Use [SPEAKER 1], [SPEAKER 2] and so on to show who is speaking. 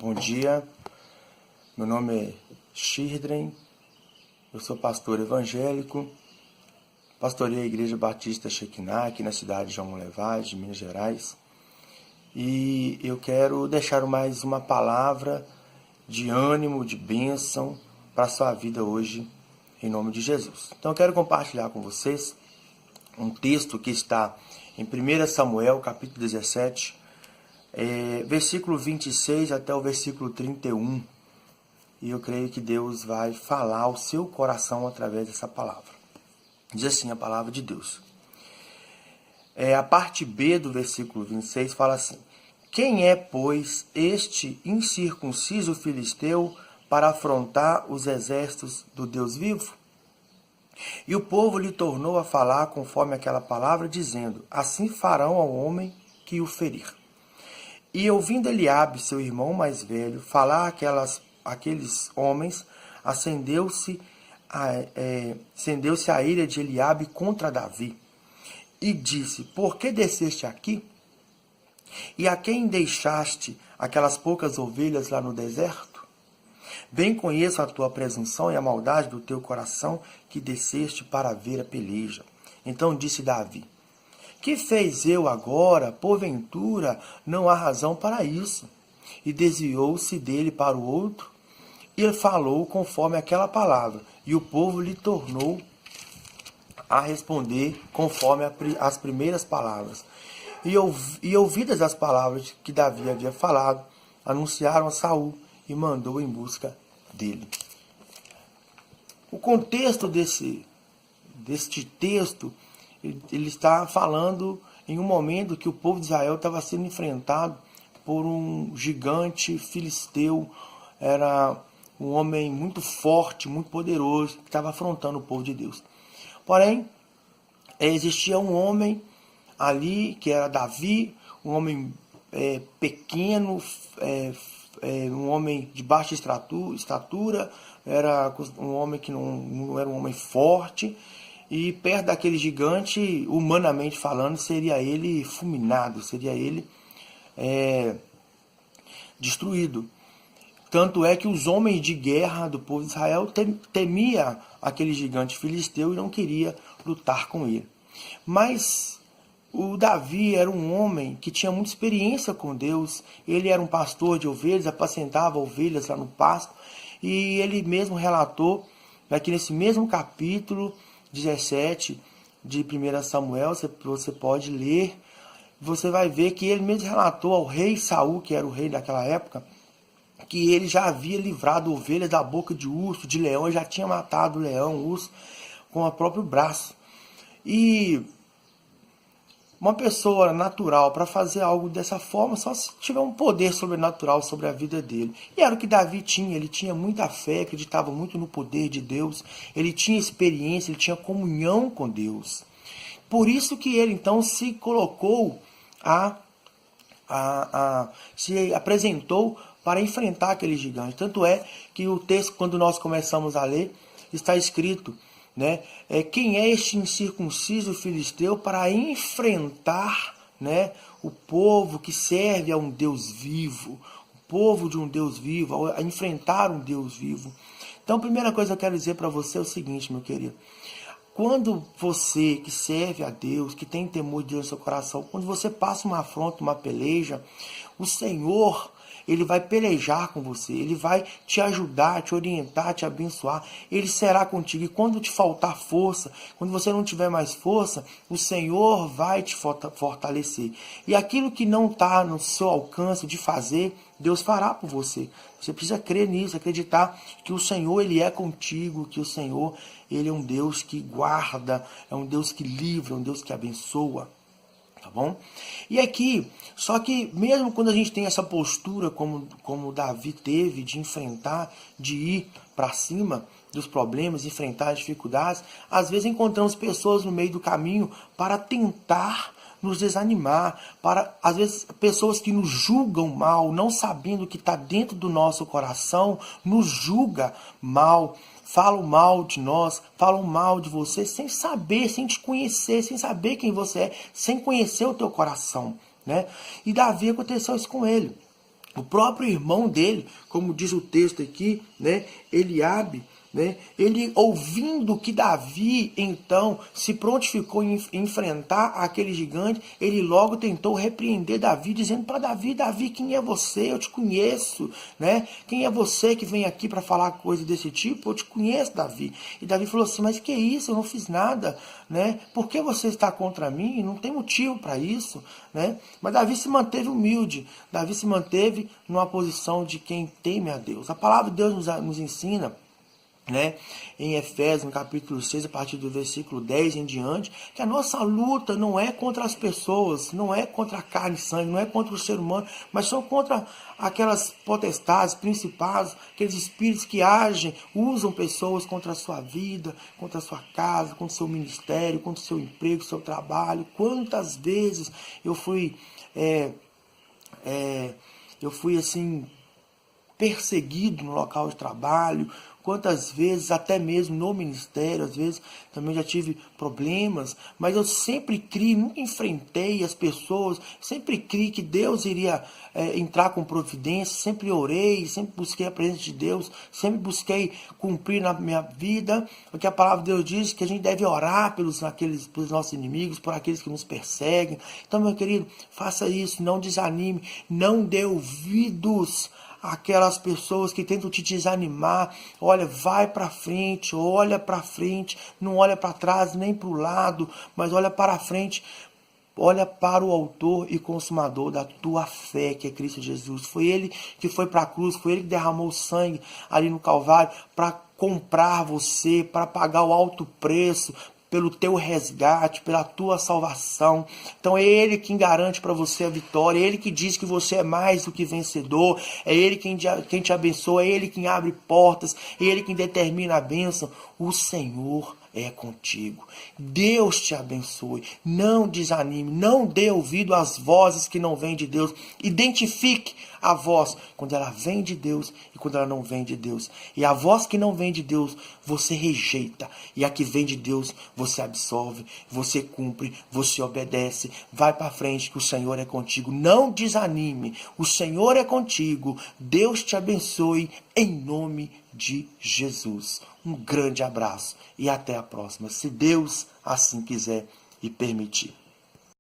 [SPEAKER 1] Bom dia, meu nome é Shirdren, eu sou pastor evangélico, pastorei a Igreja Batista Shekinah aqui na cidade de João Molevade, de Minas Gerais, e eu quero deixar mais uma palavra de ânimo, de bênção para a sua vida hoje, em nome de Jesus. Então eu quero compartilhar com vocês um texto que está em 1 Samuel, capítulo 17, versículo 26 até o versículo 31. E eu creio que Deus vai falar ao seu coração através dessa palavra. Diz assim a palavra de Deus. A parte B do versículo 26 fala assim: Quem é, pois, este incircunciso filisteu para afrontar os exércitos do Deus vivo? E o povo lhe tornou a falar conforme aquela palavra, dizendo: Assim farão ao homem que o ferir. E ouvindo Eliabe, seu irmão mais velho, falar aqueles homens, acendeu-se a ira de Eliabe contra Davi. E disse: Por que desceste aqui? E a quem deixaste aquelas poucas ovelhas lá no deserto? Bem conheço a tua presunção e a maldade do teu coração, que desceste para ver a peleja. Então disse Davi: Que fez eu agora? Porventura não há razão para isso. E desviou-se dele para o outro, e falou conforme aquela palavra. E o povo lhe tornou a responder conforme as primeiras palavras. E ouvidas as palavras que Davi havia falado, anunciaram a Saul e mandou em busca dele. O contexto deste texto, ele está falando em um momento que o povo de Israel estava sendo enfrentado por um gigante filisteu. Era um homem muito forte, muito poderoso, que estava afrontando o povo de Deus. Porém, existia um homem ali, que era Davi, um homem pequeno, um homem de baixa estatura, era um homem que não era um homem forte, e perto daquele gigante, humanamente falando, seria ele fulminado, seria ele destruído. Tanto é que os homens de guerra do povo de Israel temia aquele gigante filisteu e não queria lutar com ele. Mas o Davi era um homem que tinha muita experiência com Deus. Ele era um pastor de ovelhas, apacentava ovelhas lá no pasto. E ele mesmo relatou, aqui nesse mesmo capítulo 17 de 1 Samuel, você pode ler, você vai ver que ele mesmo relatou ao rei Saul, que era o rei daquela época, que ele já havia livrado ovelhas da boca de urso, de leão, ele já tinha matado o leão, o urso, com o próprio braço. E uma pessoa natural, para fazer algo dessa forma, só se tiver um poder sobrenatural sobre a vida dele. E era o que Davi tinha, ele tinha muita fé, acreditava muito no poder de Deus, ele tinha experiência, ele tinha comunhão com Deus. Por isso que ele então se colocou, se apresentou para enfrentar aquele gigante. Tanto é que o texto, quando nós começamos a ler, está escrito, né? Quem é este incircunciso filisteu para enfrentar, né, o povo que serve a um Deus vivo, o povo de um Deus vivo, a enfrentar um Deus vivo. Então, a primeira coisa que eu quero dizer para você é o seguinte, meu querido: quando você que serve a Deus, que tem temor de Deus no seu coração, quando você passa uma afronta, uma peleja, o Senhor, Ele vai pelejar com você, Ele vai te ajudar, te orientar, te abençoar, Ele será contigo. E quando te faltar força, quando você não tiver mais força, o Senhor vai te fortalecer. E aquilo que não está no seu alcance de fazer, Deus fará por você. Você precisa crer nisso, acreditar que o Senhor, Ele é contigo, que o Senhor, Ele é um Deus que guarda, é um Deus que livra, é um Deus que abençoa. Tá bom? E aqui, só que mesmo quando a gente tem essa postura, como Davi teve, de enfrentar, de ir para cima dos problemas, enfrentar as dificuldades, às vezes encontramos pessoas no meio do caminho para tentar nos desanimar, às vezes pessoas que nos julgam mal, não sabendo o que está dentro do nosso coração, nos julga mal, falam mal de nós, falam mal de você, sem saber, sem te conhecer, sem saber quem você é, sem conhecer o teu coração, né? E Davi, aconteceu isso com ele. O próprio irmão dele, como diz o texto aqui, né, Eliabe, né, ele ouvindo que Davi então se prontificou em enfrentar aquele gigante, ele logo tentou repreender Davi, dizendo para Davi: Davi, quem é você? Eu te conheço, né? Quem é você que vem aqui para falar coisa desse tipo? Eu te conheço, Davi. E Davi falou assim: mas que isso? Eu não fiz nada, né? Por que você está contra mim? Não tem motivo para isso, né? Mas Davi se manteve humilde, Davi se manteve numa posição de quem teme a Deus. A palavra de Deus nos ensina, né, em Efésios, no capítulo 6, a partir do versículo 10 em diante, que a nossa luta não é contra as pessoas, não é contra a carne e sangue, não é contra o ser humano, mas são contra aquelas potestades, principados, aqueles espíritos que agem, usam pessoas contra a sua vida, contra a sua casa, contra o seu ministério, contra o seu emprego, o seu trabalho. Quantas vezes eu fui assim, perseguido no local de trabalho, quantas vezes, até mesmo no ministério, às vezes também já tive problemas, mas eu sempre criei, nunca enfrentei as pessoas, sempre criei que Deus iria entrar com providência, sempre orei, sempre busquei a presença de Deus, sempre busquei cumprir na minha vida, porque a palavra de Deus diz que a gente deve orar pelos nossos inimigos, por aqueles que nos perseguem. Então, meu querido, faça isso, não desanime, não dê ouvidos aquelas pessoas que tentam te desanimar. Olha, vai para frente, olha para frente, não olha para trás nem para o lado, mas olha para frente. Olha para o autor e consumador da tua fé, que é Cristo Jesus. Foi ele que foi para a cruz, foi ele que derramou sangue ali no Calvário para comprar você, para pagar o alto preço pelo teu resgate, pela tua salvação. Então é Ele quem garante para você a vitória, é Ele que diz que você é mais do que vencedor, é Ele quem te abençoa, é Ele quem abre portas, é Ele quem determina a bênção. O Senhor é contigo. Deus te abençoe. Não desanime, não dê ouvido às vozes que não vêm de Deus. Identifique a voz quando ela vem de Deus e quando ela não vem de Deus. E a voz que não vem de Deus, você rejeita. E a que vem de Deus, você absorve, você cumpre, você obedece. Vai para frente que o Senhor é contigo. Não desanime. O Senhor é contigo. Deus te abençoe em nome de Jesus. Um grande abraço e até a próxima, se Deus assim quiser e permitir.